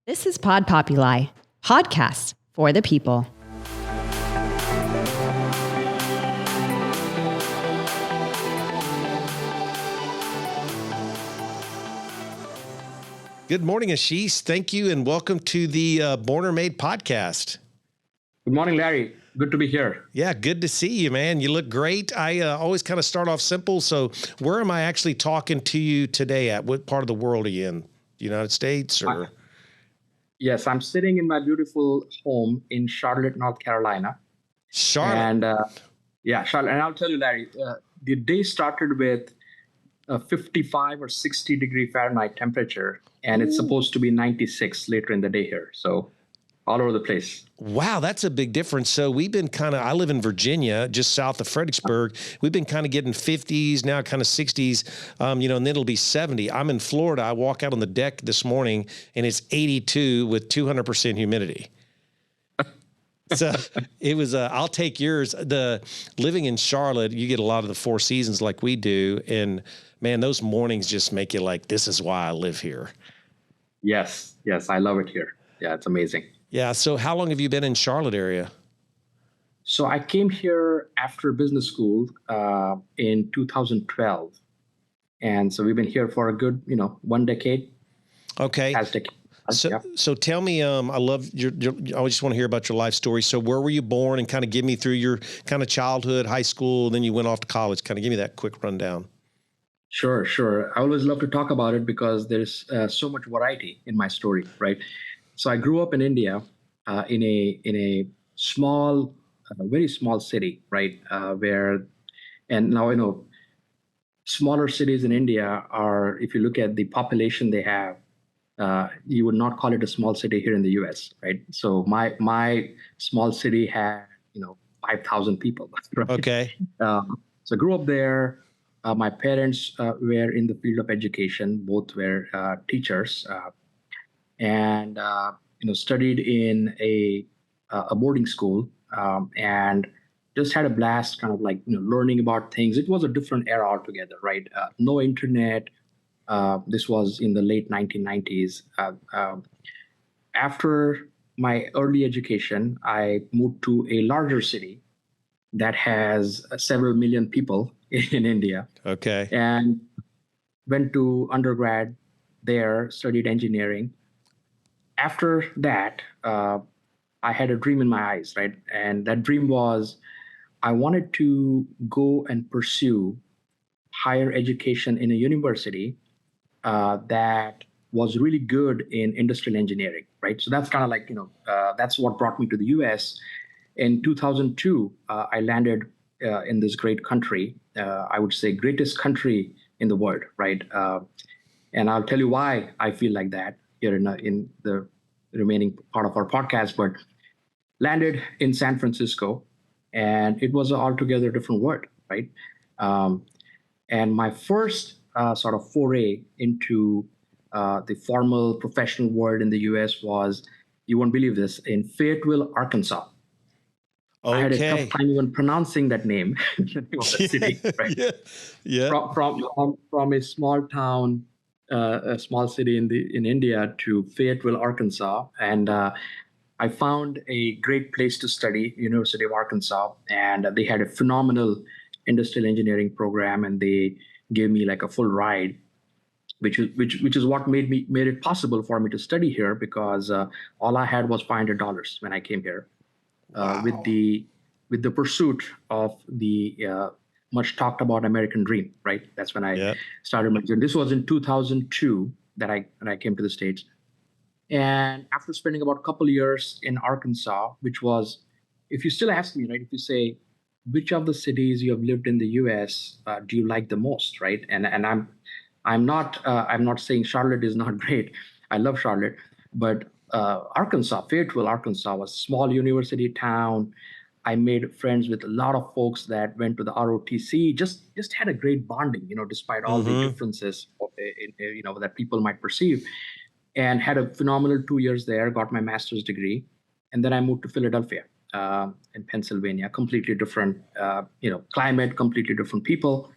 This is Pod Populi, podcasts for the people. Good morning, Ashish. Thank you, and welcome to the Born or Made podcast. Good morning, Larry. Good to be here. Yeah, good to see you, man. You look great. I always kind of start off simple. So where am I actually talking to you today at? What part of the world are you in? The United States or? Yes, I'm sitting in my beautiful home in Charlotte, North Carolina. Charlotte. And Charlotte. And I'll tell you, Larry, the day started with a 55 or 60 degree Fahrenheit temperature, and it's supposed to be 96 later in the day here. So all over the place. Wow, that's a big difference. So we've been I live in Virginia, just south of Fredericksburg. We've been kind of getting 50s, now kind of 60s, and then it'll be 70. I'm in Florida. I walk out on the deck this morning and it's 82 with 200% humidity. So it was, I'll take yours. The living in Charlotte, you get a lot of the four seasons like we do. And man, those mornings just make you like, this is why I live here. Yes, I love it here. Yeah, it's amazing. Yeah. So how long have you been in Charlotte area? So I came here after business school in 2012. And so we've been here for a good, 1 decade. Okay. So tell me, I love I just want to hear about your life story. So where were you born, and kind of give me through your kind of childhood, high school, then you went off to college. Kind of give me that quick rundown. Sure. I always love to talk about it because there's so much variety in my story, right? So I grew up in India, in a small, very small city, right? And now smaller cities in India are, if you look at the population they have, you would not call it a small city here in the U.S., right? So my small city had 5,000 people. Right? Okay. So I grew up there. My parents were in the field of education. Both were teachers. And studied in a boarding school, and just had a blast, kind of like learning about things. It was a different era altogether, right? No internet. This was in the late 1990s. After my early education, I moved to a larger city that has several million people in India. Okay. And went to undergrad there, studied engineering. After that, I had a dream in my eyes, right? And that dream was I wanted to go and pursue higher education in a university that was really good in industrial engineering, right? So that's kind of like, that's what brought me to the US. In 2002, I landed in this great country, I would say greatest country in the world, right? And I'll tell you why I feel like that here in the remaining part of our podcast, but landed in San Francisco, and it was an altogether different world, right? And my first sort of foray into the formal professional world in the U.S. was, you won't believe this, in Fayetteville, Arkansas. Okay. I had a tough time even pronouncing that name, the name of the city, right? Yeah. From a small town, a small city in India to Fayetteville, Arkansas, and I found a great place to study, University of Arkansas, and they had a phenomenal industrial engineering program, and they gave me like a full ride, which is what made it possible for me to study here, because all I had was $500 when I came here, Wow. with the pursuit of the much talked about American dream, right? That's when I started my journey. This was in 2002 when I came to the States. And after spending about a couple of years in Arkansas, which was, if you still ask me, right, if you say, which of the cities you have lived in the U.S. Do you like the most, right? And I'm not saying Charlotte is not great. I love Charlotte, but Fayetteville, Arkansas was a small university town. I made friends with a lot of folks that went to the ROTC. Just had a great bonding, despite all the differences that people might perceive. And had a phenomenal 2 years there, got my master's degree. And then I moved to Philadelphia, in Pennsylvania, completely different, climate, completely different people.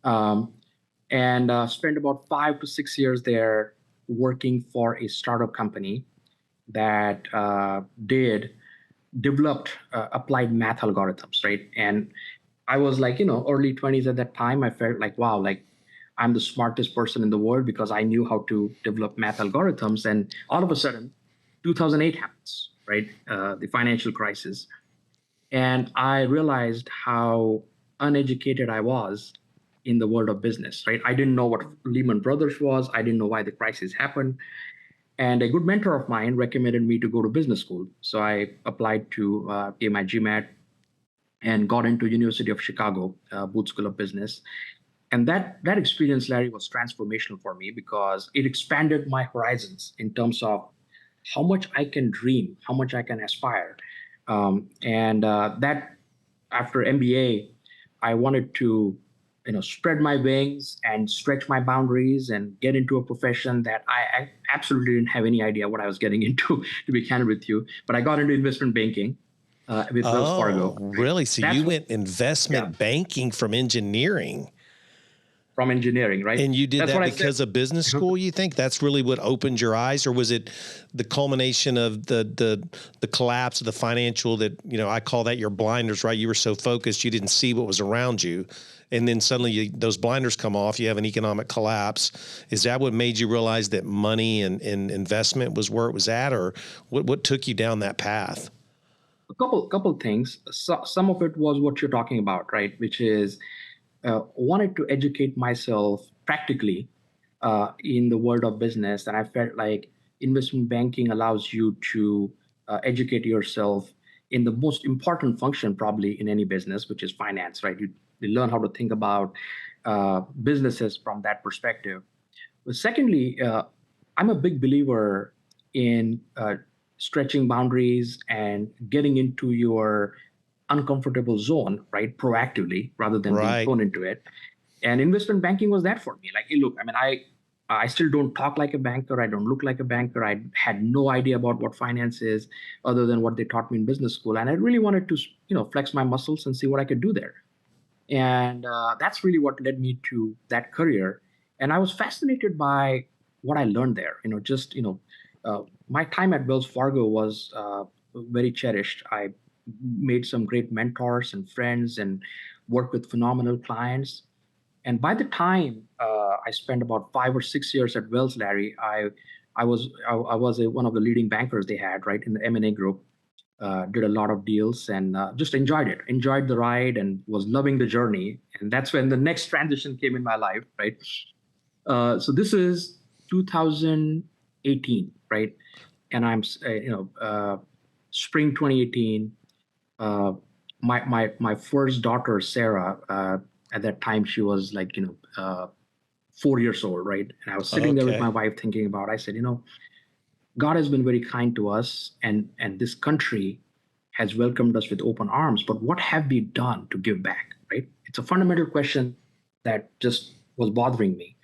And spent about 5 to 6 years there working for a startup company that developed applied math algorithms, right? And I was like, early 20s at that time. I felt like, wow, like I'm the smartest person in the world because I knew how to develop math algorithms. And all of a sudden, 2008 happens, right? The financial crisis. And I realized how uneducated I was in the world of business, right? I didn't know what Lehman Brothers was. I didn't know why the crisis happened. And a good mentor of mine recommended me to go to business school. So I applied to get my GMAT and got into University of Chicago, Booth School of Business. And that experience, Larry, was transformational for me because it expanded my horizons in terms of how much I can dream, how much I can aspire. And that after MBA, I wanted to spread my wings and stretch my boundaries and get into a profession that I absolutely didn't have any idea what I was getting into, to be candid with you. But I got into investment banking with Wells Oh, Fargo. really? So That's you what, went investment yeah, banking from engineering. from engineering, right? And you did That's that what I said. because of business school, you think? That's really what opened your eyes? Or was it the culmination of the collapse of the financial that, I call that your blinders, right? You were so focused, you didn't see what was around you. And then suddenly those blinders come off, you have an economic collapse. Is that what made you realize that money and investment was where it was at? Or what took you down that path? A couple things. Some of it was what you're talking about, right? Which is wanted to educate myself practically in the world of business, and I felt like investment banking allows you to educate yourself in the most important function probably in any business, which is finance, right? You learn how to think about businesses from that perspective. But secondly, I'm a big believer in stretching boundaries and getting into your uncomfortable zone, right? Proactively rather than being Right. thrown into it. And investment banking was that for me. Like, hey, look, I mean, I still don't talk like a banker. I don't look like a banker. I had no idea about what finance is other than what they taught me in business school. And I really wanted to, flex my muscles and see what I could do there. And that's really what led me to that career. And I was fascinated by what I learned there. My time at Wells Fargo was very cherished. I made some great mentors and friends and worked with phenomenal clients. And by the time I spent about 5 or 6 years at Wells, Larry, I was one of the leading bankers they had, right, in the M&A group. Did a lot of deals and just enjoyed the ride, and was loving the journey. And that's when the next transition came in my life, right? So this is 2018, right? And spring 2018. Uh, my first daughter, Sarah, at that time she was like 4 years old, right? And I was sitting there with my Okay. wife thinking about. I said, God has been very kind to us, and this country has welcomed us with open arms. But what have we done to give back? Right? It's a fundamental question that just was bothering me.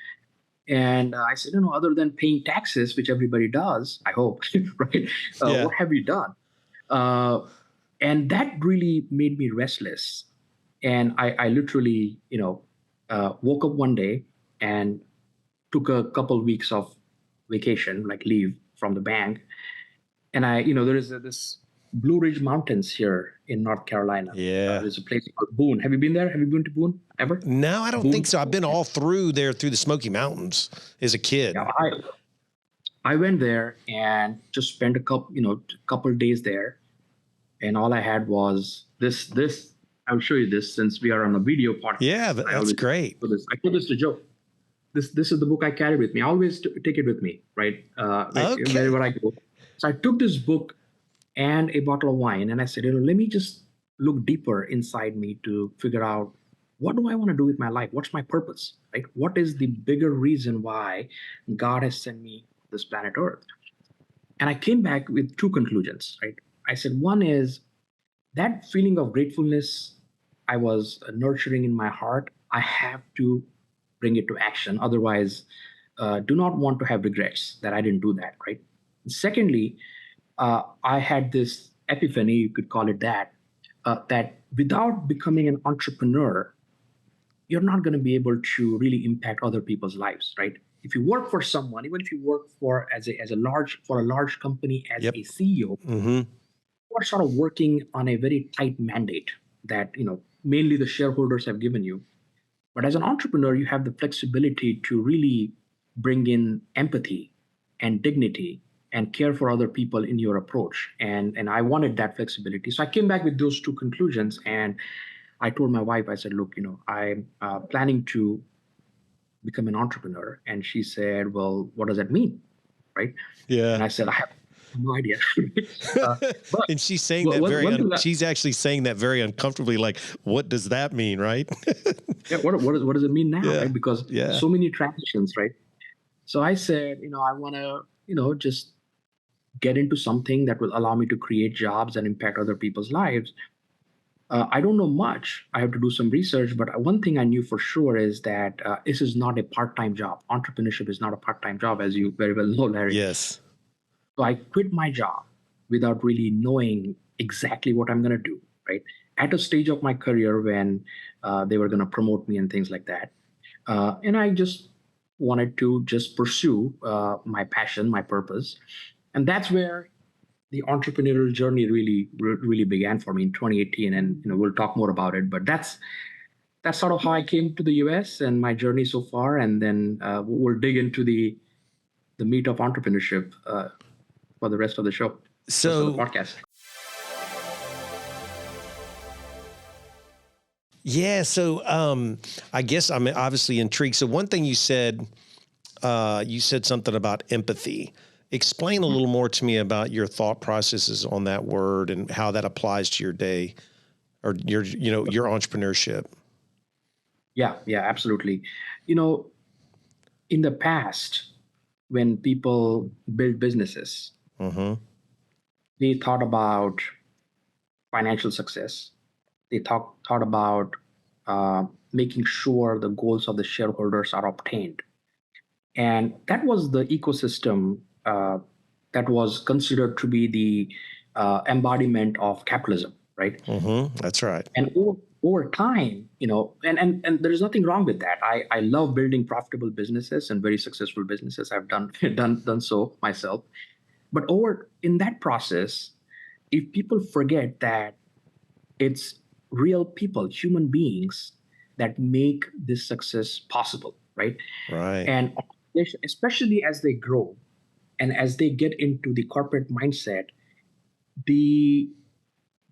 And I said, other than paying taxes, which everybody does, I hope, right? Yeah. What have we done? Uh, and that really made me restless. And I literally, woke up one day and took a couple weeks of vacation, like leave from the bank. And there is this Blue Ridge Mountains here in North Carolina. Yeah. There's a place called Boone. Have you been there? Have you been to Boone ever? No, I don't think Boone. so. I've been all through there through the Smoky Mountains as a Yeah, kid. I went there and just spent a couple days there, and all I had was this. I'll show you this since we are on a video Yeah, podcast. I that's always great. put this. I put this to joke. This is the book I carry with me. I always take it with me, right? Okay. Wherever I go. So I took this book and a bottle of wine, and I said, let me just look deeper inside me to figure out what do I want to do with my life? What's my purpose, right? What is the bigger reason why God has sent me this planet Earth? And I came back with two conclusions, right? I said, one is that feeling of gratefulness I was nurturing in my heart, I have to bring it to action. Otherwise, do not want to have regrets that I didn't do that, right? Secondly, I had this epiphany, you could call it that, that without becoming an entrepreneur, you're not going to be able to really impact other people's lives, right? if you work for someone, even if you work for a large company as Yep. a CEO, Mm-hmm. you are sort of working on a very tight mandate that mainly the shareholders have given you. But as an entrepreneur, you have the flexibility to really bring in empathy and dignity and care for other people in your approach. And I wanted that flexibility. So I came back with those two conclusions. And I told my wife, I said, look, I'm planning to become an entrepreneur. And she said, well, what does that mean? Right. Yeah. And I said, I have no idea. uh, but And she's saying one, that one thing that, she's actually saying that very uncomfortably, like, what does that mean, right? yeah, what does it mean now? Yeah. Right. Because Yeah. so many transitions, right? So I said, I want to, just get into something that will allow me to create jobs and impact other people's lives. I don't know much. I have to do some research, but one thing I knew for sure is that this is not a part-time job. Entrepreneurship is not a part-time job, as you very well know, Larry. Yes. So I quit my job without really knowing exactly what I'm going to do, right? At a stage of my career when they were going to promote me and things like that. And I just wanted to just pursue my passion, my purpose. And that's where the entrepreneurial journey really began for me in 2018. And we'll talk more about it. But that's sort of how I came to the US and my journey so far. And then we'll dig into the meat of entrepreneurship for the rest of the show, rest of the So, podcast. yeah. So, I guess I'm obviously intrigued. So one thing you said something about empathy. Explain a little more to me about your thought processes on that word and how that applies to your day or your entrepreneurship. Yeah, absolutely. In the past, when people build businesses, Mm-hmm. they thought about financial success. They thought about making sure the goals of the shareholders are obtained. And that was the ecosystem that was considered to be the embodiment of capitalism, right? Mm-hmm. That's right. And over time, and there's nothing wrong with that. I love building profitable businesses and very successful businesses. I've done done so myself. But over in that process, if people forget that it's real people, human beings, that make this success possible, right? Right. And especially as they grow and as they get into the corporate mindset, the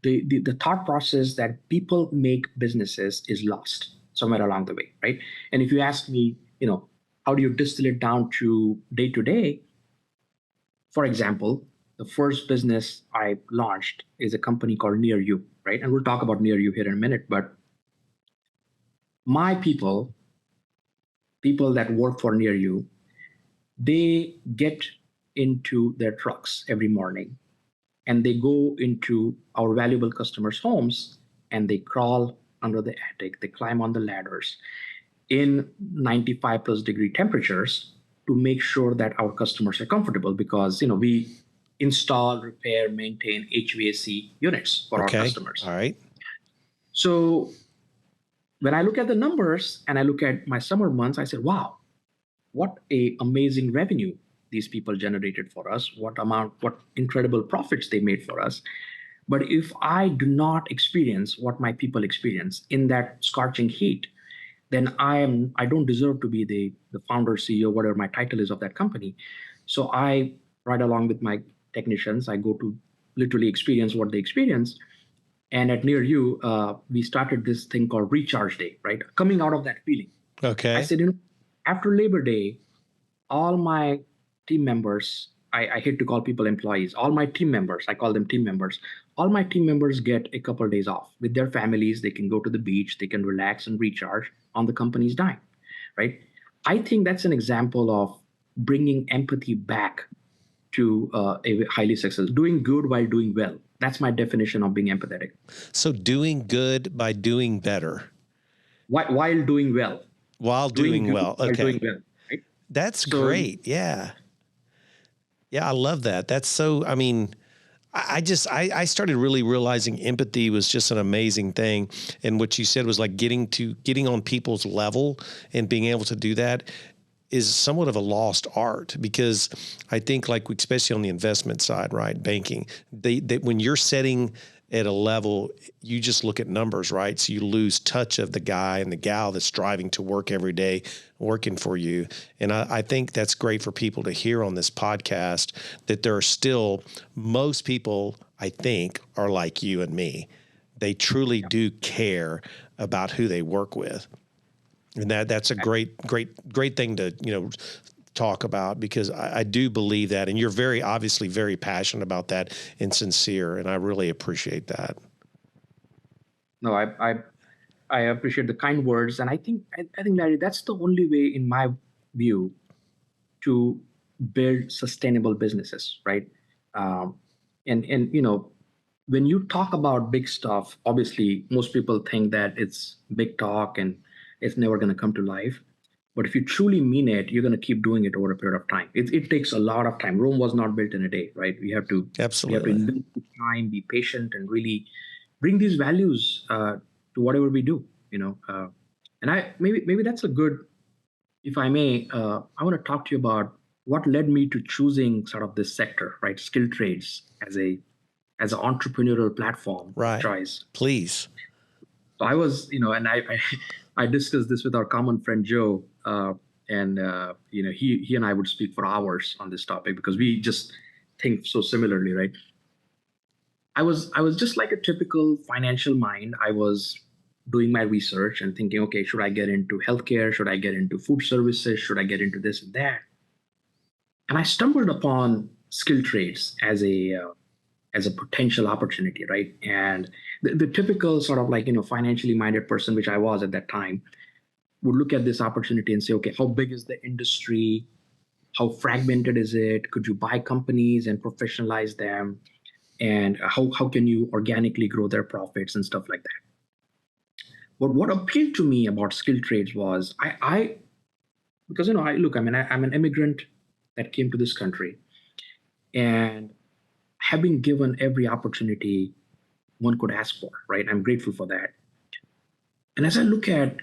the thought process that people make businesses is lost somewhere along the way, right? And if you ask me, how do you distill it down to day? For example, the first business I launched is a company called Nearu, right? And we'll talk about Nearu here in a minute. But my people that work for Nearu, they get into their trucks every morning and they go into our valuable customers' homes and they crawl under the attic, they climb on the ladders in 95 plus degree temperatures to make sure that our customers are comfortable because we install, repair, maintain HVAC units for our customers. All right. So when I look at the numbers and I look at my summer months, I said, wow, what a amazing revenue these people generated for us, what incredible profits they made for us. But if I do not experience what my people experience in that scorching heat, then I don't deserve to be the founder, CEO, whatever my title is of that company. So I, right along with my technicians, I go to literally experience what they experience. And at Nearu, we started this thing called Recharge Day, right? Coming out of that feeling. Okay. I said, after Labor Day, all my team members, I hate to call people employees, all my team members, I call them team members, all my team members get a couple of days off with their families. They can go to the beach, they can relax and recharge on the company's dime, right? I think that's an example of bringing empathy back to a highly successful, doing good while doing well. That's my definition of being empathetic. So doing good by doing better. While doing well. While doing well. Okay. While doing well, right? That's great. Yeah. Yeah, I love that. That's so, I started really realizing empathy was just an amazing thing. And what you said was like getting on people's level and being able to do that. is somewhat of a lost art, because I think, like, especially on the investment side, right? Banking, they when you're setting at a level, you just look at numbers, right? So you lose touch of the guy and the gal that's driving to work every day, working for you. And I think that's great for people to hear on this podcast, that there are still, most people, I think, are like you and me. They truly do care about who they work with. And that's a great thing to, talk about, because I do believe that, and you're obviously very passionate about that and sincere, and I really appreciate that. No, I appreciate the kind words, and I think Larry, that's the only way, in my view, to build sustainable businesses, right? Um, and when you talk about big stuff, obviously most people think that it's big talk and it's never going to come to life. But if you truly mean it, you're going to keep doing it over a period of time. It takes a lot of time. Rome was not built in a day, right? We have to Absolutely. invest time, be patient, and really bring these values to whatever we do. And maybe that's a good. If I may, I want to talk to you about what led me to choosing sort of this sector, right? Skill trades as an entrepreneurial platform Right. choice. Please. So I was, and I discussed this with our common friend Joe, and he and I would speak for hours on this topic because we just think so similarly, right? I was just like a typical financial mind. I was doing my research and thinking, okay, should I get into healthcare? Should I get into food services? Should I get into this and that? And I stumbled upon skill trades as a potential opportunity, right? And the typical sort of like financially minded person, which I was at that time, would look at this opportunity and say, okay, how big is the industry? How fragmented is it? Could you buy companies and professionalize them? And how can you organically grow their profits and stuff like that? But what appealed to me about skill trades was I because I look, I mean, I'm an immigrant that came to this country and have been given every opportunity one could ask for, right? I'm grateful for that. And as I look at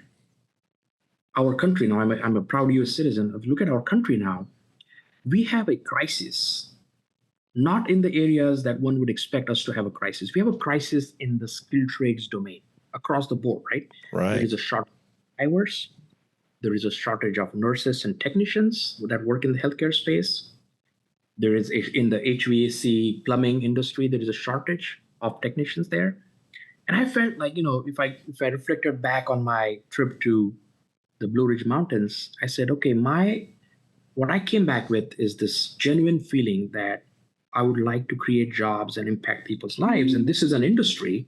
our country now, I'm a proud US citizen. If you look at our country now, we have a crisis, not in the areas that one would expect us to have a crisis. We have a crisis in the skill trades domain across the board, right? Right. There is a shortage of drivers. There is a shortage of nurses and technicians that work in the healthcare space. There is in the HVAC plumbing industry, there is a shortage of technicians there. And I felt like, if I reflected back on my trip to the Blue Ridge Mountains, I said, okay, what I came back with is this genuine feeling that I would like to create jobs and impact people's lives. And this is an industry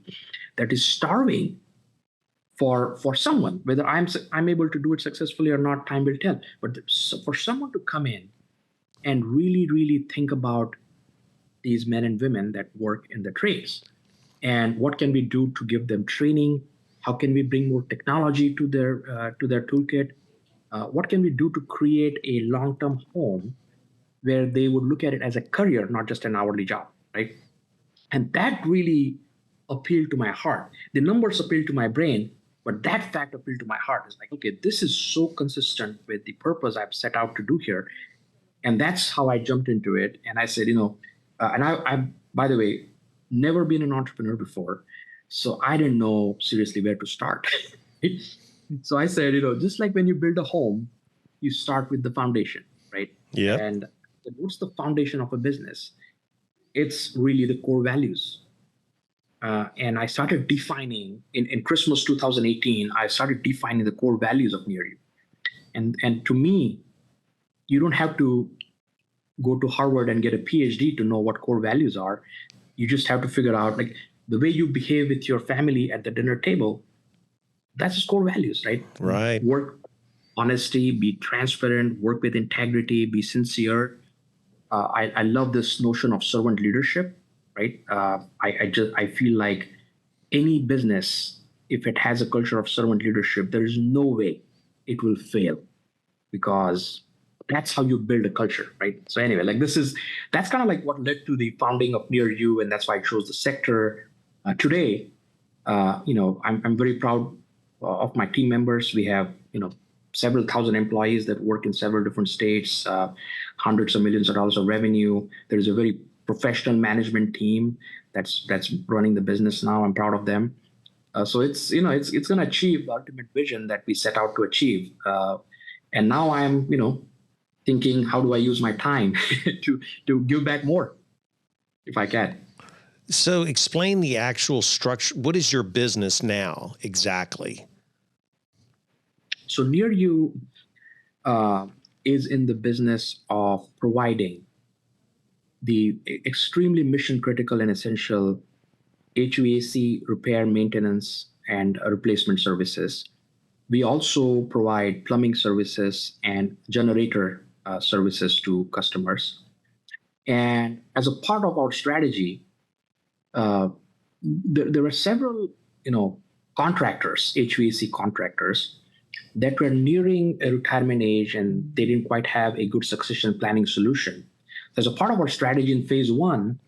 that is starving for someone. Whether I'm able to do it successfully or not, time will tell. But for someone to come in and really, really think about these men and women that work in the trades, and what can we do to give them training? How can we bring more technology to their toolkit? What can we do to create a long-term home where they would look at it as a career, not just an hourly job, right? And that really appealed to my heart. The numbers appealed to my brain, but that fact appealed to my heart. It's like, okay, this is so consistent with the purpose I've set out to do here. And that's how I jumped into it. And I said, and I, by the way, never been an entrepreneur before. So I didn't know seriously where to start. So I said, just like when you build a home, you start with the foundation, right? Yeah. And what's the foundation of a business? It's really the core values. And I started defining in Christmas 2018, I started defining the core values of Nearu. And to me, you don't have to go to Harvard and get a PhD to know what core values are. You just have to figure out, like, the way you behave with your family at the dinner table, that's just core values, right? Right. Work, honesty, be transparent, work with integrity, be sincere. I love this notion of servant leadership, right? I feel like any business, if it has a culture of servant leadership, there is no way it will fail, because that's how you build a culture, right? So anyway, that's kind of like what led to the founding of Nearu, and that's why I chose the sector. Today, I'm very proud of my team members. We have several thousand employees that work in several different states, hundreds of millions of dollars of revenue. There's a very professional management team that's running the business now. I'm proud of them. So it's going to achieve the ultimate vision that we set out to achieve. And now I'm thinking, how do I use my time to give back more if I can? So explain the actual structure. What is your business now exactly? So Nearu is in the business of providing the extremely mission critical and essential HVAC repair, maintenance, and replacement services. We also provide plumbing services and generator services to customers. And as a part of our strategy, there are several, contractors, HVAC contractors, that were nearing a retirement age and they didn't quite have a good succession planning solution. So as a part of our strategy in phase one,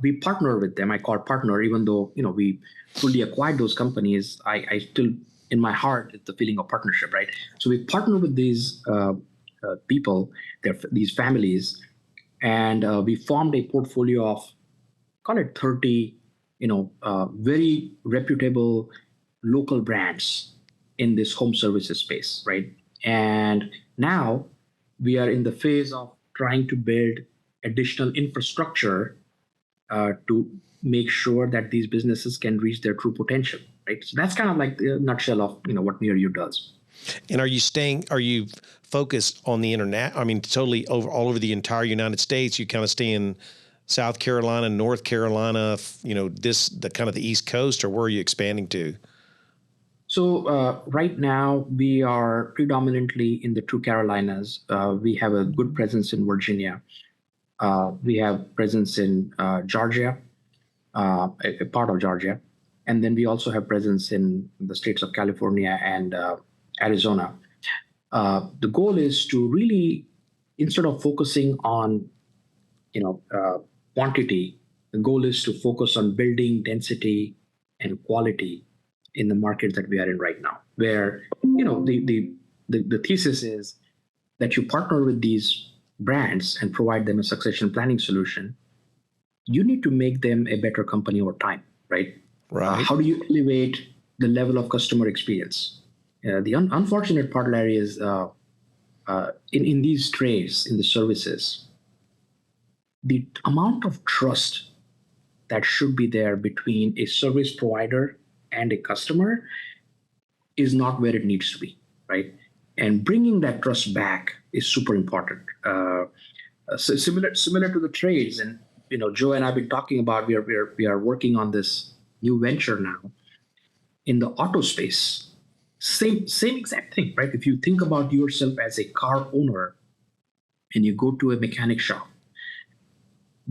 we partner with them. I call partner, even though we fully acquired those companies. I still, in my heart, it's the feeling of partnership, right? So we partner with these people, these families, and we formed a portfolio of, call it 30, very reputable local brands in this home services space, right? And now we are in the phase of trying to build additional infrastructure to make sure that these businesses can reach their true potential, right? So that's kind of like the nutshell of what Nearu does. And are you focused on the internet? I mean, totally all over the entire United States. You kind of stay in South Carolina, North Carolina, the kind of the East Coast, or where are you expanding to? So right now we are predominantly in the two Carolinas. We have a good presence in Virginia. We have presence in Georgia, a part of Georgia, and then we also have presence in the states of California and Arizona. The goal is to really, instead of focusing on quantity, the goal is to focus on building density and quality in the market that we are in right now, where the thesis is that you partner with these brands and provide them a succession planning solution. You need to make them a better company over time, right? Right. How do you elevate the level of customer experience? The unfortunate part, Larry, is in these trades, in the services, the amount of trust that should be there between a service provider and a customer is not where it needs to be, right? And bringing that trust back is super important. So similar to the trades, and Joe and I've been talking about. We are working on this new venture now in the auto space. Same exact thing, right? If you think about yourself as a car owner and you go to a mechanic shop,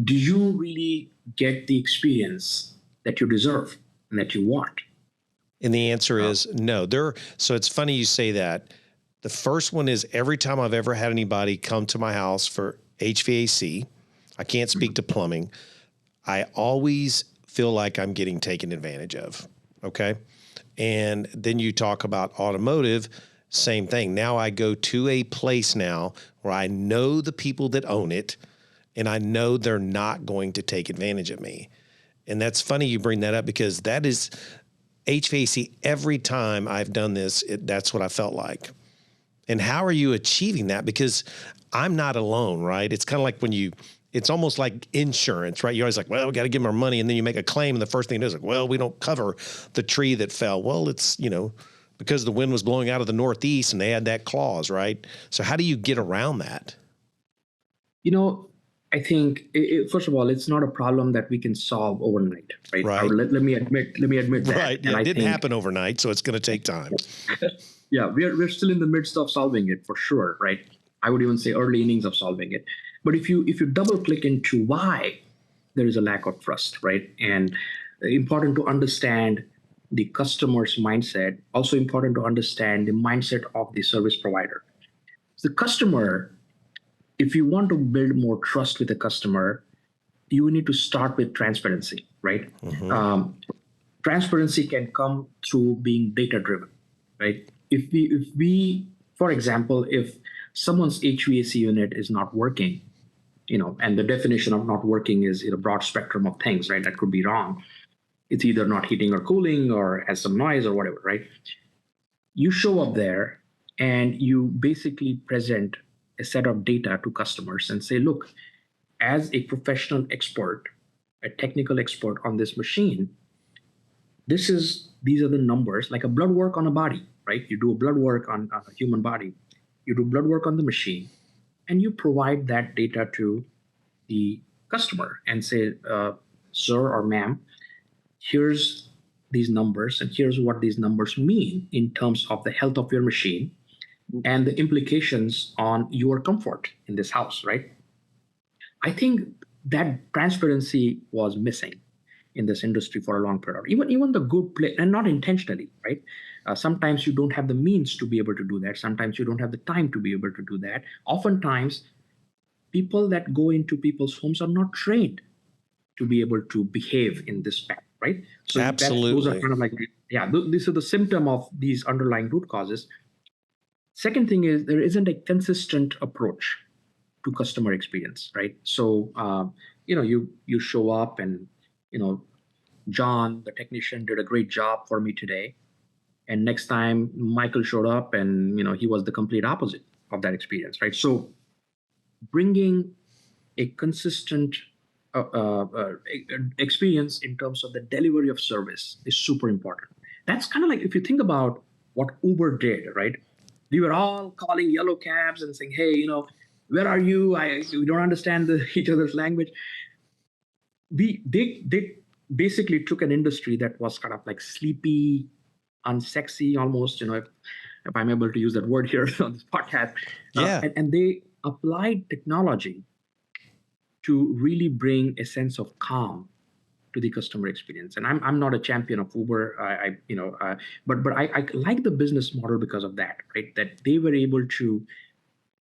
do you really get the experience that you deserve and that you want? And the answer is no. So it's funny you say that. The first one is every time I've ever had anybody come to my house for HVAC, I can't speak to plumbing, I always feel like I'm getting taken advantage of. Okay. And then you talk about automotive, same thing. Now I go to a place now where I know the people that own it and I know they're not going to take advantage of me. And that's funny you bring that up because that is HVAC. Every time I've done this, that's what I felt like. And how are you achieving that? Because I'm not alone, right? It's kind of like it's almost like insurance, right? You're always like, well, we got to give them our money. And then you make a claim. And the first thing it is like, well, we don't cover the tree that fell. Well, it's, because the wind was blowing out of the Northeast and they had that clause, right? So how do you get around that? I think, first of all, it's not a problem that we can solve overnight, right? Right. Let me admit that. Right. And it didn't happen overnight, so it's going to take time. Yeah, we're still in the midst of solving it for sure, right? I would even say early innings of solving it. But if you double click into why there is a lack of trust, right? And important to understand the customer's mindset, also important to understand the mindset of the service provider. The customer, if you want to build more trust with the customer, you need to start with transparency, right? Mm-hmm. Transparency can come through being data driven, right? If we For example, if someone's HVAC unit is not working, and the definition of not working is a broad spectrum of things, right? That could be wrong. It's either not heating or cooling or has some noise or whatever, right? You show up there and you basically present a set of data to customers and say, look, as a professional expert, a technical expert on this machine, these are the numbers, like a blood work on a body, right? You do a blood work on a human body, you do blood work on the machine, and you provide that data to the customer and say, sir or ma'am, here's these numbers, and here's what these numbers mean in terms of the health of your machine and the implications on your comfort in this house, right? I think that transparency was missing in this industry for a long period. Even the good play, and not intentionally, right? Sometimes you don't have the means to be able to do that. Sometimes you don't have the time to be able to do that. Oftentimes, people that go into people's homes are not trained to be able to behave in this pattern, right? So those are Absolutely. kind of like, this is the symptom of these underlying root causes. Second thing is there isn't a consistent approach to customer experience, right? So you show up and John, the technician, did a great job for me today, and next time Michael showed up and he was the complete opposite of that experience, right? So bringing a consistent experience in terms of the delivery of service is super important. That's kind of like if you think about what Uber did, right? We were all calling yellow cabs and saying, "Hey, where are you? We don't understand each other's language." They basically took an industry that was kind of like sleepy, unsexy, almost. If I'm able to use that word here on this podcast, Yeah. and they applied technology to really bring a sense of calm to the customer experience. And I'm not a champion of Uber, but I like the business model because of that, right? That they were able to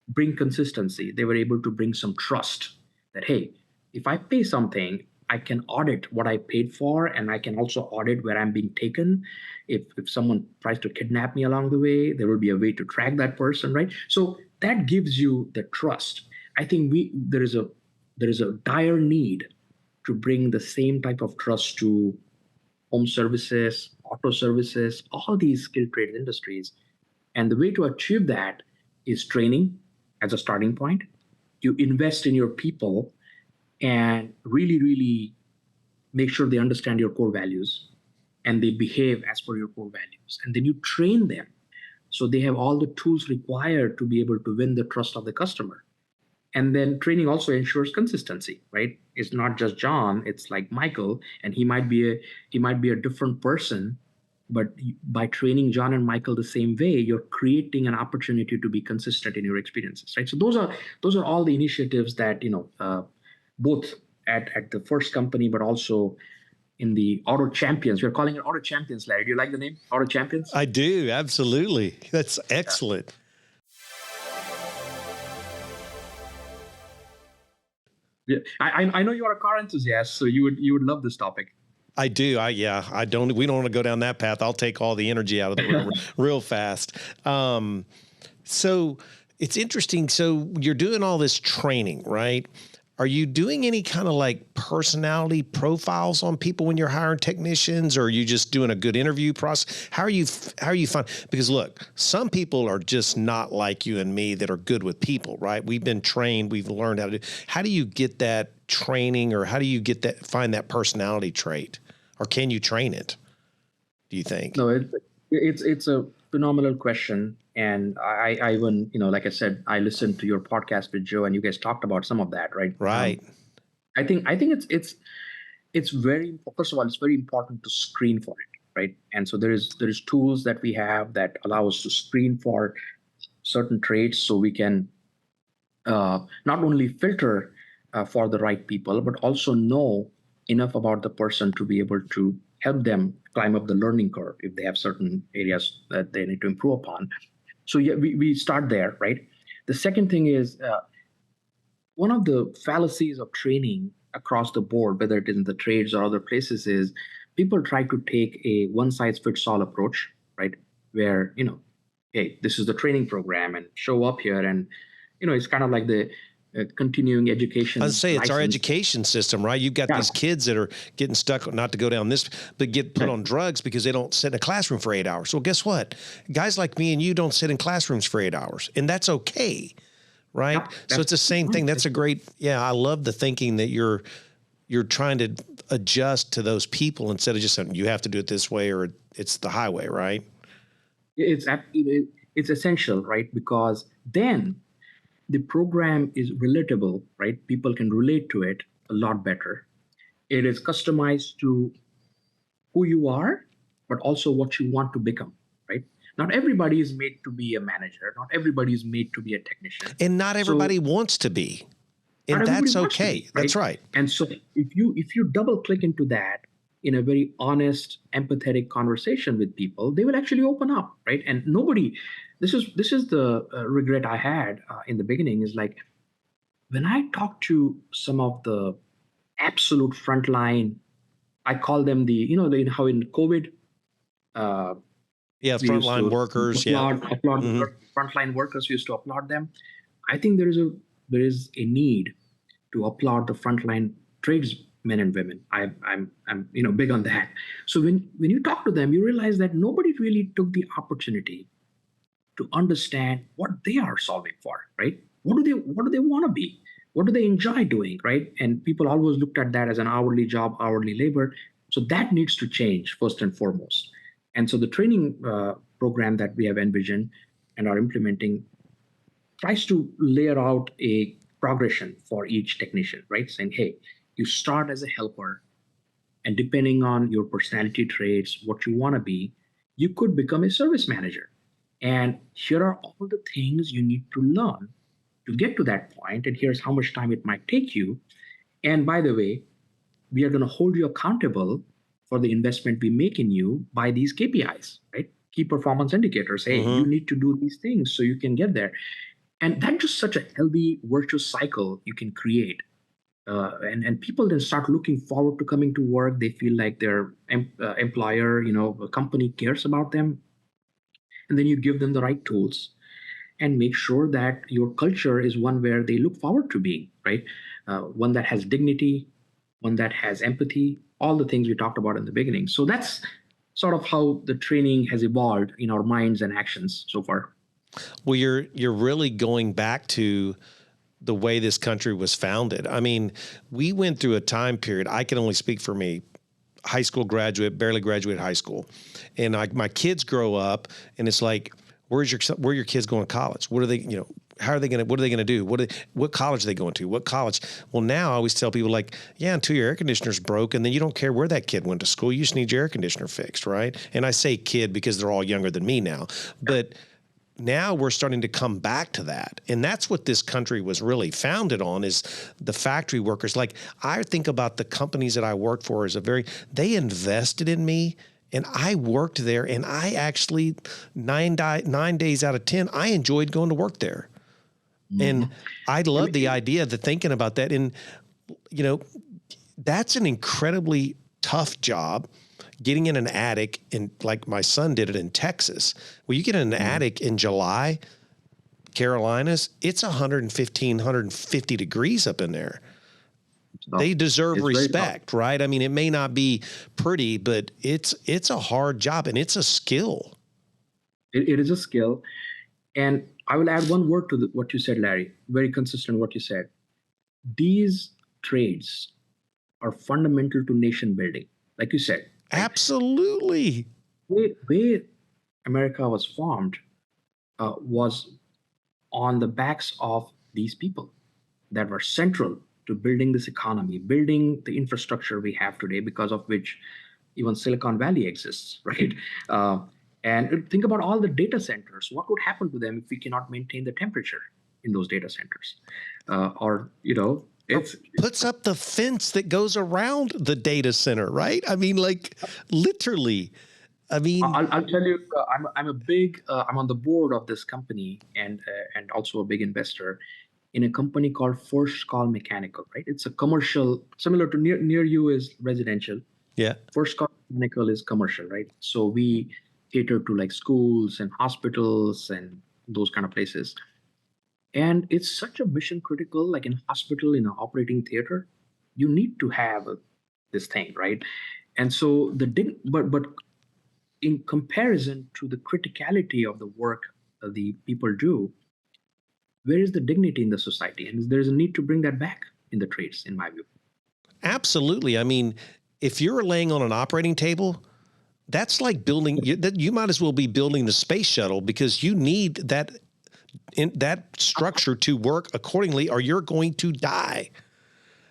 bring consistency. They were able to bring some trust that, hey, if I pay something, I can audit what I paid for, and I can also audit where I'm being taken. If someone tries to kidnap me along the way, there will be a way to track that person, right? So that gives you the trust. I think there is a dire need to bring the same type of trust to home services, auto services, all these skilled trade industries. And the way to achieve that is training as a starting point. You invest in your people and really, really make sure they understand your core values and they behave as per your core values. And then you train them so they have all the tools required to be able to win the trust of the customer. And then training also ensures consistency, right? It's not just John, it's like Michael, and he might be a different person, but by training John and Michael the same way, you're creating an opportunity to be consistent in your experiences, right? So those are all the initiatives that both at the first company, but also in the Auto Champions. We're calling it Auto Champions, Larry. Do you like the name Auto Champions? I do. Absolutely. That's excellent. Yeah, I know you're a car enthusiast, so you would love this topic. I do. I don't, we don't want to go down that path. I'll take all the energy out of it real fast. So it's interesting. So you're doing all this training, right? Are you doing any kind of like personality profiles on people when you're hiring technicians, or are you just doing a good interview process? How are you finding? Because look, some people are just not like you and me that are good with people, right? We've been trained, we've learned how to do. How do you get that training, or how do you find that personality trait, or can you train it? Do you think? No, it's a phenomenal question, and I even like I said, I listened to your podcast with Joe, and you guys talked about some of that, right? Right. I think it's very, first of all, it's very important to screen for it, right? And so there is tools that we have that allow us to screen for certain traits, so we can not only filter for the right people, but also know enough about the person to be able to help them climb up the learning curve if they have certain areas that they need to improve upon. So yeah, we start there, right? The second thing is one of the fallacies of training across the board, whether it is in the trades or other places, is people try to take a one size fits all approach, right? Where hey, this is the training program, and show up here. And it's kind of like the continuing I'd education say it's our license. education system, right? You've got Yeah. these kids that are getting stuck, not to go down this, but get put on drugs because they don't sit in a classroom for 8 hours. Well, guess what? Guys like me and you don't sit in classrooms for 8 hours, and that's okay, right? Yeah, So it's the same thing. That's a great, I love the thinking that you're trying to adjust to those people instead of just saying you have to do it this way or it's the highway, right? It's essential, right? Because then the program is relatable, right? People can relate to it a lot better. It is customized to who you are, but also what you want to become, right? Not everybody is made to be a manager. Not everybody is made to be a technician. And not everybody So wants to be. not And everybody that's wants to okay. be, right? That's right. And so if you double click into that in a very honest, empathetic conversation with people, they will actually open up, right? And nobody, this is the regret I had in the beginning, is like when I talk to some of the absolute frontline, I call them how in COVID, uh, Yeah. we used Frontline to workers. Yeah. applaud Mm-hmm. frontline workers. We used to applaud them. I think there is a need to applaud the frontline tradesmen and women. I'm big on that. So when you talk to them, you realize that nobody really took the opportunity to understand what they are solving for, right? What do they want to be? What do they enjoy doing, right? And people always looked at that as an hourly job, hourly labor. So that needs to change first and foremost. And so the training program that we have envisioned and are implementing tries to layer out a progression for each technician, right? Saying, hey, you start as a helper, and depending on your personality traits, what you want to be, you could become a service manager. And here are all the things you need to learn to get to that point, and here's how much time it might take you. And by the way, we are going to hold you accountable for the investment we make in you by these KPIs, right? Key performance indicators. Hey, Mm-hmm. you need to do these things so you can get there. And that's just such a healthy, virtuous cycle you can create. And people then start looking forward to coming to work. They feel like their employer, a company cares about them. And then you give them the right tools and make sure that your culture is one where they look forward to being, right? One that has dignity, one that has empathy, all the things we talked about in the beginning. So that's sort of how the training has evolved in our minds and actions so far. Well, you're really going back to the way this country was founded. I mean, we went through a time period. I can only speak for me. High school graduate, barely graduated high school, and my kids grow up, and it's like, where are your kids going to college? What are they? How are they going to? What are they going to do? What college are they going to? What college? Well, now I always tell people like, yeah, until your air conditioner's broke, and then you don't care where that kid went to school. You just need your air conditioner fixed, right? And I say kid because they're all younger than me now, but now we're starting to come back to that. And that's what this country was really founded on, is the factory workers. Like, I think about the companies that I worked for as they invested in me, and I worked there, and I actually 9 days out of 10, I enjoyed going to work there. Mm-hmm. And I love the idea of thinking about that. And, that's an incredibly tough job. Getting in an attic, like my son did it in Texas. Well, you get in an attic in July, Carolinas, it's 115, 150 degrees up in there. They deserve respect, right? I mean, it may not be pretty, but it's a hard job, and it's a skill. It is a skill. And I will add one word to what you said, Larry. Very consistent what you said. These trades are fundamental to nation building, like you said. Right? Absolutely. Way America was formed was on the backs of these people that were central to building this economy, building the infrastructure we have today, because of which even Silicon Valley exists, right? And think about all the data centers. What would happen to them if we cannot maintain the temperature in those data centers? It puts up the fence that goes around the data center, right? I mean, like, literally. I mean, I'll tell you, I'm on the board of this company, and also a big investor in a company called First Call Mechanical, right? It's a commercial, similar to Nearu is residential. Yeah. First Call Mechanical is commercial, right? So we cater to like schools and hospitals and those kind of places. And it's such a mission critical, like in hospital, in an operating theater, you need to have this thing, right? And so but in comparison to the criticality of the work that the people do, where is the dignity in the society? And there's a need to bring that back in the trades, in my view. Absolutely. I mean, if you're laying on an operating table, that's like building. You might as well be building the space shuttle, because you need that structure to work accordingly, or you're going to die.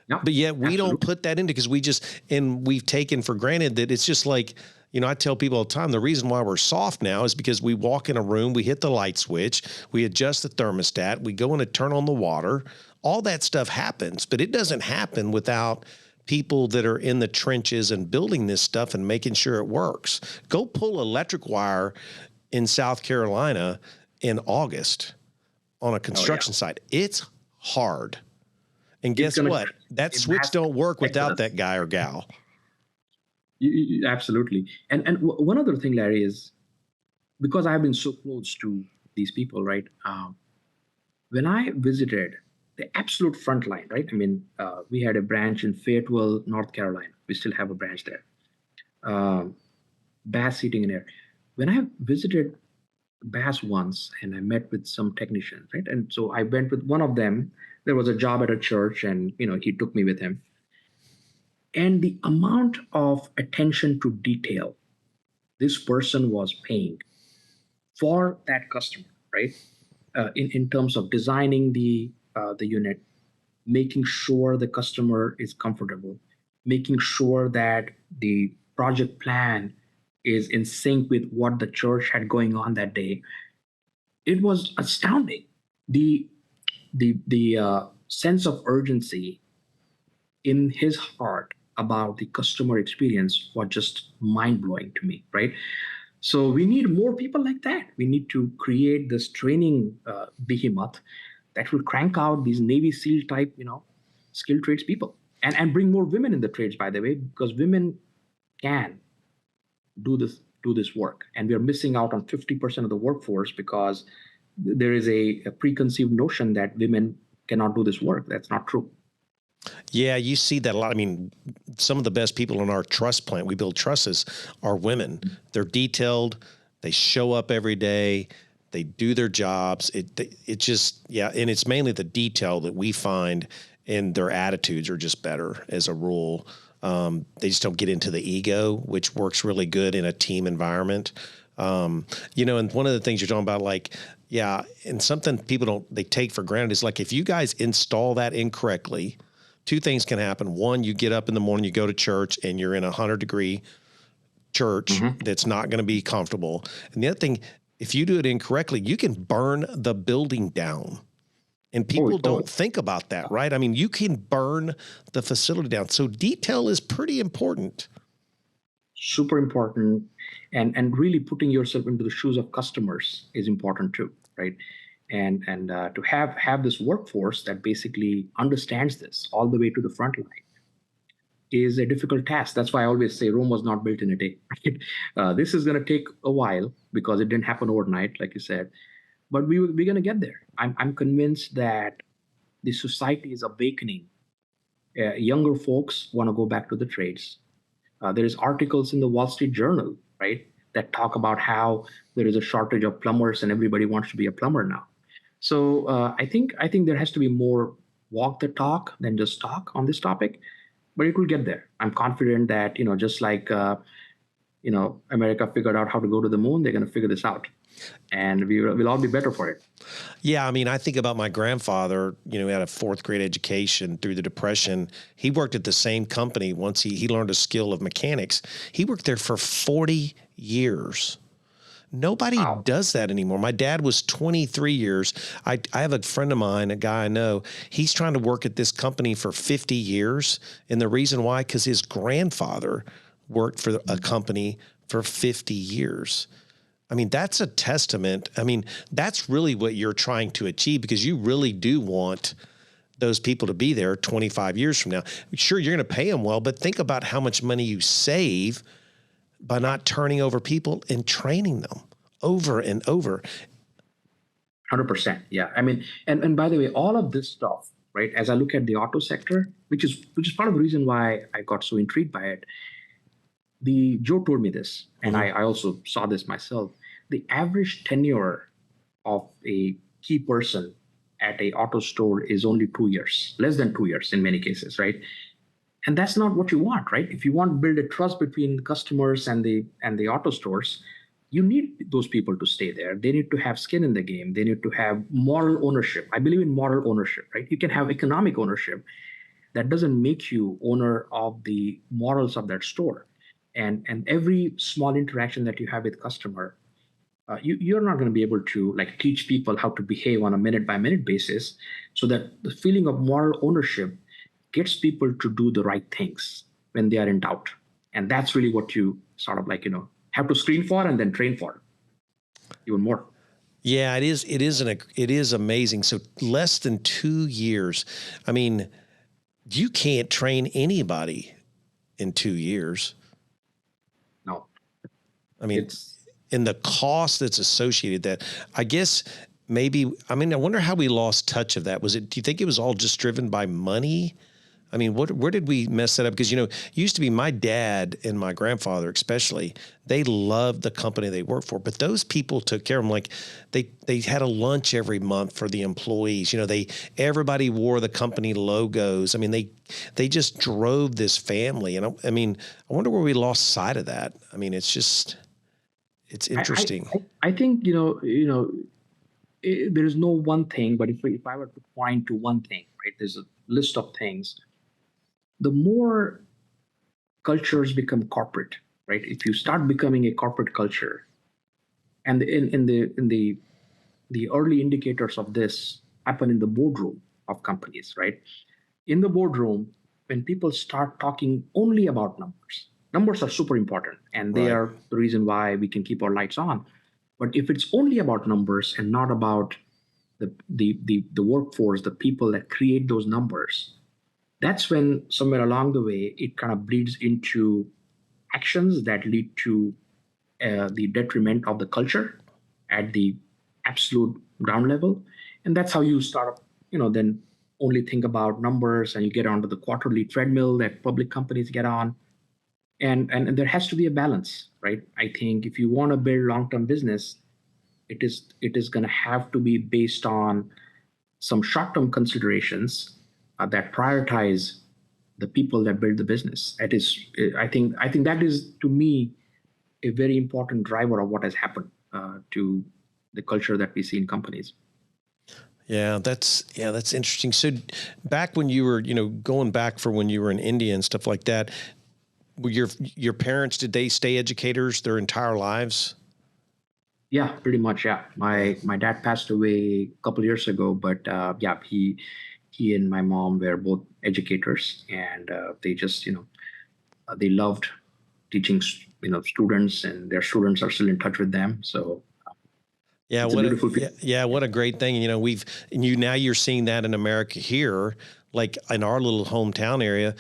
Yeah, But yet we don't absolutely. put that into, because we've taken for granted that it's just like, I tell people all the time, the reason why we're soft now is because we walk in a room, we hit the light switch, we adjust the thermostat, we go in and turn on the water. All that stuff happens, but it doesn't happen without people that are in the trenches and building this stuff and making sure it works. Go pull electric wire in South Carolina in August on a construction site. It's hard. And It's guess gonna what? That it switch has to don't work affect without us. that guy or gal. Absolutely. And one other thing, Larry, is because I've been so close to these people, right? When I visited the absolute front line, right? I mean, we had a branch in Fayetteville, North Carolina. We still have a branch there. Um, Bass Heating and Air. When I visited Bass once and I met with some technicians, right? And so I went with one of them. There was a job at a church, and he took me with him. And the amount of attention to detail this person was paying for that customer, right? In terms of designing the unit, making sure the customer is comfortable, making sure that the project plan is in sync with what the church had going on that day. It was astounding. The sense of urgency in his heart about the customer experience was just mind blowing to me, right? So we need more people like that. We need to create this training behemoth that will crank out these Navy SEAL type, skilled trades people, and bring more women in the trades. By the way, because women can do this work, and we are missing out on 50% of the workforce because there is a preconceived notion that women cannot do this work. That's not true. Yeah, you see that a lot. I mean, some of the best people in our truss plant, we build trusses, are women. They're detailed. They show up every day. They do their jobs. It just, yeah. And it's mainly the detail that we find, and their attitudes are just better as a rule. They just don't get into the ego, which works really good in a team environment. And one of the things you're talking about, like, yeah, and something people they take for granted is, like, if you guys install that incorrectly, two things can happen. One, you get up in the morning, you go to church, and you're in a 100-degree church that's not going to be comfortable. And the other thing, if you do it incorrectly, you can burn the building down. And people don't think about that, right? I mean, you can burn the facility down. So detail is pretty important. Super important, and really putting yourself into the shoes of customers is important too, right? And to have this workforce that basically understands this all the way to the front line is a difficult task. That's why I always say Rome was not built in a day. Right? This is going to take a while because it didn't happen overnight, like you said, but we're going to get there. I'm convinced that the society is awakening. Younger folks want to go back to the trades. There is articles in the Wall Street Journal, right, that talk about how there is a shortage of plumbers and everybody wants to be a plumber now. So I think there has to be more walk the talk than just talk on this topic, but it will get there. I'm confident that just like America figured out how to go to the moon, they're going to figure this out, and we'll all be better for it. Yeah, I mean, I think about my grandfather, he had a fourth grade education through the Depression. He worked at the same company once he learned a skill of mechanics. He worked there for 40 years. Nobody Wow. does that anymore. My dad was 23 years. I have a friend of mine, a guy I know, he's trying to work at this company for 50 years. And the reason why, because his grandfather worked for a company for 50 years. I mean, that's a testament. I mean, that's really what you're trying to achieve, because you really do want those people to be there 25 years from now. Sure, you're going to pay them well, but think about how much money you save by not turning over people and training them over and over. 100%. Yeah. I mean, and by the way, all of this stuff, right? As I look at the auto sector, which is part of the reason why I got so intrigued by it. The Joe told me this, and I also saw this myself. The average tenure of a key person at a auto store is only 2 years, less than 2 years in many cases, right? And that's not what you want, right? If you want to build a trust between customers and the auto stores, you need those people to stay there. They need to have skin in the game. They need to have moral ownership. I believe in moral ownership, right? You can have economic ownership. That doesn't make you owner of the morals of that store. And every small interaction that you have with customer, you're not going to be able to like teach people how to behave on a minute by minute basis, so that the feeling of moral ownership gets people to do the right things when they are in doubt. And that's really what you sort of like, have to screen for and then train for even more. Yeah, it is. It is amazing. So less than 2 years. I mean, you can't train anybody in 2 years. No, I mean, and the cost that's associated that, I guess maybe, I mean, I wonder how we lost touch of that. Do you think it was all just driven by money? I mean, where did we mess that up? Because, it used to be my dad and my grandfather, especially, they loved the company they worked for, but those people took care of them. Like they had a lunch every month for the employees. Everybody wore the company logos. I mean, they just drove this family. And I wonder where we lost sight of that. I mean, it's interesting. I think, there's no one thing, but if I were to point to one thing, right, there's a list of things. The more cultures become corporate, right? If you start becoming a corporate culture, and in the early indicators of this happen in the boardroom of companies, right? In the boardroom, when people start talking only about numbers are super important, and they are the reason why we can keep our lights on. But if it's only about numbers and not about the workforce, the people that create those numbers, that's when somewhere along the way it kind of bleeds into actions that lead to the detriment of the culture at the absolute ground level. And that's how you start, then only think about numbers, and you get onto the quarterly treadmill that public companies get on. And there has to be a balance, right? I think if you want to build long-term business, it is going to have to be based on some short-term considerations that prioritize the people that build the business. I think that is, to me, a very important driver of what has happened to the culture that we see in companies. Yeah, that's interesting. So back when you were, going back for when you were in India and stuff like that, were your parents, did they stay educators their entire lives? Yeah, pretty much. Yeah. My dad passed away a couple of years ago, but he and my mom were both educators, and they just, they loved teaching, students, and their students are still in touch with them. So yeah, what a great thing. Now you're seeing that in America here, like in our little hometown area.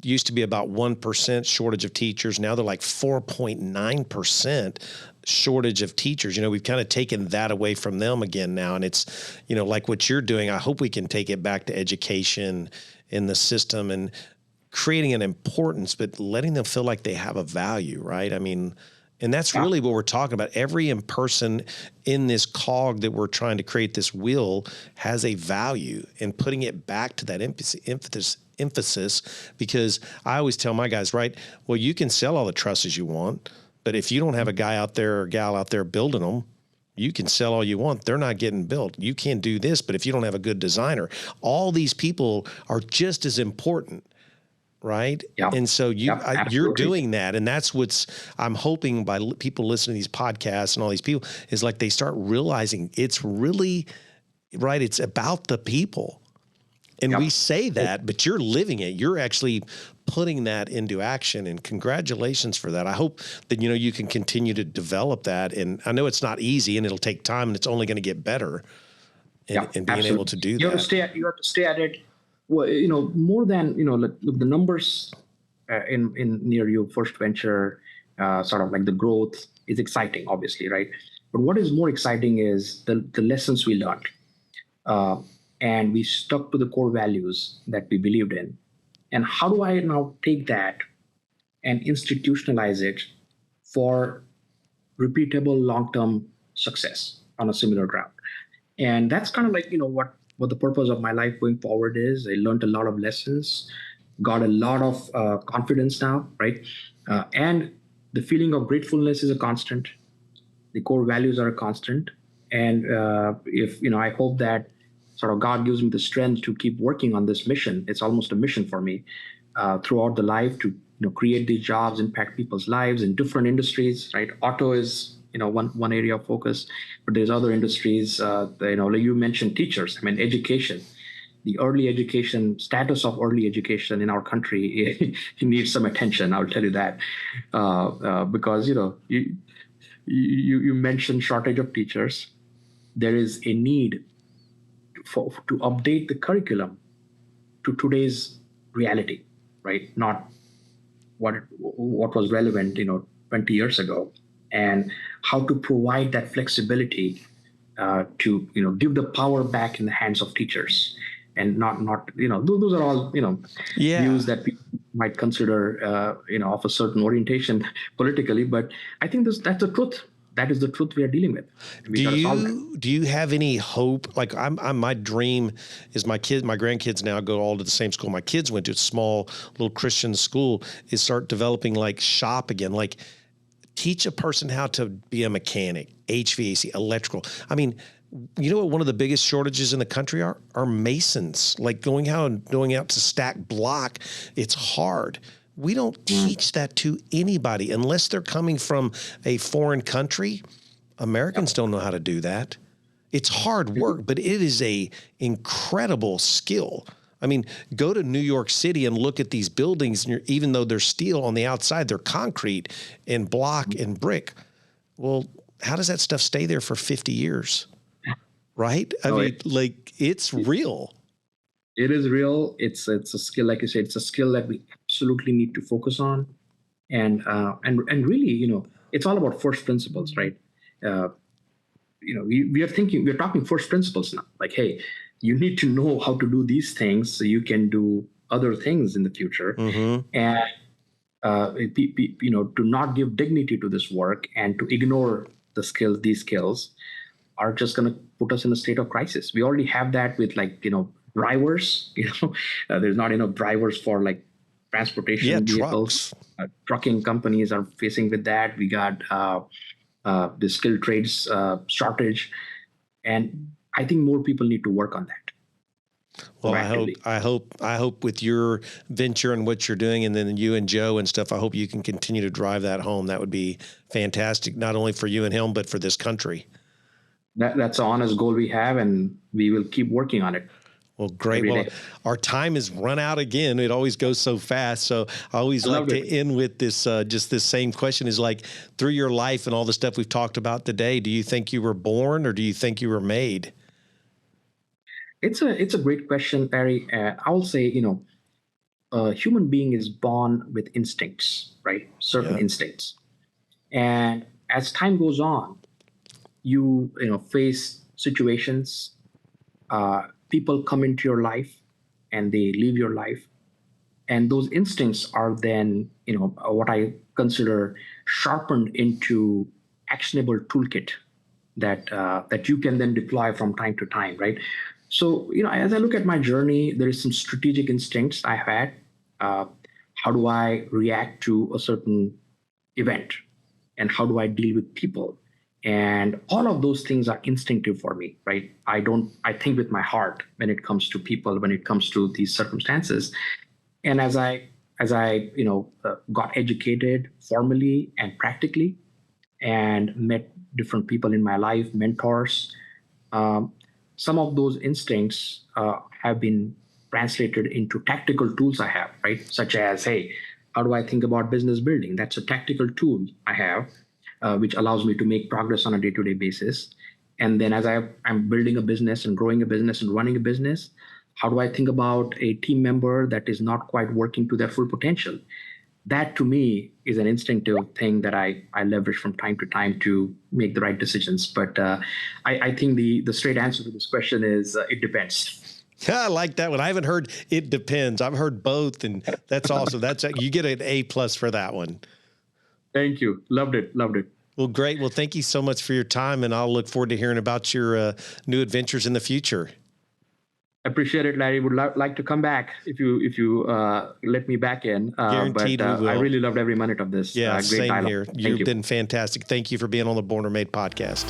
Used to be about 1% shortage of teachers. Now they're like 4.9% shortage of teachers. We've kind of taken that away from them again now. And it's, like what you're doing, I hope we can take it back to education in the system and creating an importance, but letting them feel like they have a value, right? I mean, and that's really what we're talking about. Every person in this cog that we're trying to create, this wheel, has a value, and putting it back to that emphasis, because I always tell my guys, right, well, you can sell all the trusses you want, but if you don't have a guy out there or gal out there building them, you can sell all you want. They're not getting built. You can do this, but if you don't have a good designer, all these people are just as important. Right. Yeah. And so you're doing that. And that's I'm hoping by people listening to these podcasts and all these people is like they start realizing it's really right. It's about the people. And we say that, but you're living it. You're actually putting that into action, and congratulations for that. I hope that, you can continue to develop that. And I know it's not easy, and it'll take time, and it's only going to get better in being able to do that. You have to stay at it. Well, more than, look, the numbers in Nearu first venture, sort of like the growth is exciting, obviously, right? But what is more exciting is the lessons we learned. Uh, and we stuck to the core values that we believed in. And how do I now take that and institutionalize it for repeatable long-term success on a similar ground? And that's kind of like, what the purpose of my life going forward is. I learned a lot of lessons, got a lot of confidence now, right? And the feeling of gratefulness is a constant. The core values are a constant. And if I hope that sort of God gives me the strength to keep working on this mission. It's almost a mission for me throughout the life to create these jobs, impact people's lives in different industries, right? Auto is one area of focus, but there's other industries. Like you mentioned, teachers. I mean, education. The early education status of early education in our country it needs some attention. I'll tell you that because you mentioned shortage of teachers. There is a need to update the curriculum to today's reality, right? Not what was relevant 20 years ago, and how to provide that flexibility to give the power back in the hands of teachers, and not those are all views that people might consider of a certain orientation politically, but I think that's the truth. That is the truth we are dealing with. Do you have any hope? Like my dream is my grandkids now go all to the same school my kids went to, a small little Christian school, is start developing like shop again, like teach a person how to be a mechanic, HVAC, electrical. I mean, you know what one of the biggest shortages in the country are masons, like going out to stack block. It's hard. We don't teach that to anybody unless they're coming from a foreign country. Americans don't know how to do that. It's hard work, but it is a incredible skill. I mean, go to New York City and look at these buildings, and even though they're steel on the outside, they're concrete and block and brick. Well, how does that stuff stay there for 50 years? Right? I mean, it's real. It is real. It's a skill, like you said, it's a skill that we absolutely need to focus on, and really, it's all about first principles, right? We're talking first principles now. Like, hey, you need to know how to do these things so you can do other things in the future, and to not give dignity to this work and to ignore these skills are just going to put us in a state of crisis. We already have that with drivers. There's not enough drivers for like transportation vehicles. Trucking companies are facing with that. We got the skilled trades shortage, and I think more people need to work on that. Well, I hope with your venture and what you're doing, and then you and Joe and stuff, I hope you can continue to drive that home. That would be fantastic, not only for you and him, but for this country. That's an honest goal we have, and we will keep working on it. Well, great. Well, our time has run out again. It always goes so fast. So I always like to end with this, just this same question is like, through your life and all the stuff we've talked about today, do you think you were born or do you think you were made? It's a great question, Barry. I will say, a human being is born with instincts, right? Certain instincts. And as time goes on, you face situations, people come into your life and they leave your life, and those instincts are then what I consider sharpened into actionable toolkit that you can then deploy from time to time, right? So as I look at my journey, there is some strategic instincts I had. How do I react to a certain event, and how do I deal with people? And all of those things are instinctive for me, right? I think with my heart when it comes to people, when it comes to these circumstances. And as I got educated formally and practically, and met different people in my life, mentors, some of those instincts have been translated into tactical tools I have, right? Such as, hey, how do I think about business building? That's a tactical tool I have. Which allows me to make progress on a day-to-day basis. And then as I'm building a business and growing a business and running a business, how do I think about a team member that is not quite working to their full potential? that to me is an instinctive thing that I leverage from time to time to make the right decisions. But I think the straight answer to this question is it depends. Yeah, I like that one. I haven't heard it depends. I've heard both, and that's awesome. You get an A+ for that one. Thank you. Loved it. Well, great. Well, thank you so much for your time, and I'll look forward to hearing about your new adventures in the future. Appreciate it, Larry. Would like to come back if you let me back in. Guaranteed we will. I really loved every minute of this. Yeah, great same dialogue. here. You've been fantastic. Thank you for being on the Born or Made podcast.